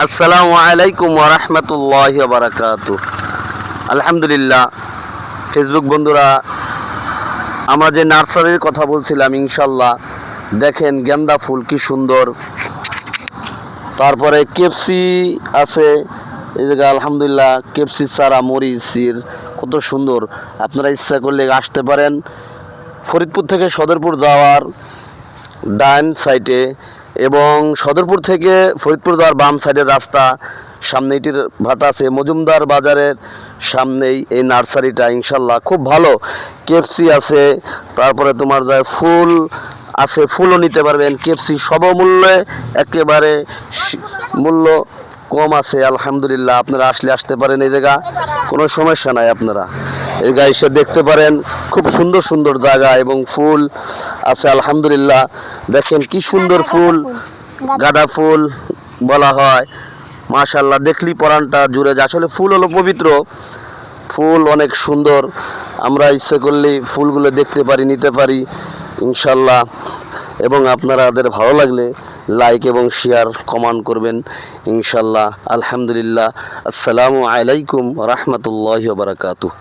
আসসালামু আলাইকুম ওয়া রাহমাতুল্লাহি ওয়া বারাকাতুহু। আলহামদুলিল্লাহ, ফেসবুক বন্ধুরা, আমরা যে নার্সারির কথা বলছিলাম, ইনশাল্লাহ দেখেন গেন্দা ফুল কি সুন্দর। তারপরে কেপসি আছে এই জায়গায়, আলহামদুলিল্লাহ কেপসি চারা মরিচের কত সুন্দর। আপনারা ইচ্ছা করলে আসতে পারেন ফরিদপুর থেকে সদরপুর যাওয়ার ডান সাইডে, এবং সদরপুর থেকে ফরিদপুর যাওয়ার বাম সাইডের রাস্তা, সামনে ইটির ভাটা আছে, মজুমদার বাজারের সামনেই এই নার্সারিটা। ইনশাল্লাহ খুব ভালো, কেপসি আছে, তারপরে তোমার যায় ফুল আছে, ফুলও নিতে পারবেন। কেপসি সবমূল্যে একেবারে মূল্য কম আছে। আলহামদুলিল্লাহ, আপনারা আসতে পারেন এই জায়গা, কোনো সমস্যা নাই। আপনারা এই জায়গায় এসে দেখতে পারেন, খুব সুন্দর সুন্দর জায়গা এবং ফুল আছে। আলহামদুলিল্লাহ, দেখেন কি সুন্দর ফুল, গাঁদা ফুল বলা হয়। মাশাআল্লাহ, দেখলি পরানটা জুড়ে যায়। আসলে ফুল হলো পবিত্র, ফুল অনেক সুন্দর। আমরা ইচ্ছে করলেই ফুলগুলো দেখতে পারি, নিতে পারি ইনশাল্লাহ। এবং আপনাদের ভালো লাগলে লাইক এবং শেয়ার কমেন্ট করবেন ইনশাল্লাহ। আলহামদুলিল্লাহ, আসসালামু আলাইকুম রাহমাতুল্লাহি ওয়া বারাকাতুহু।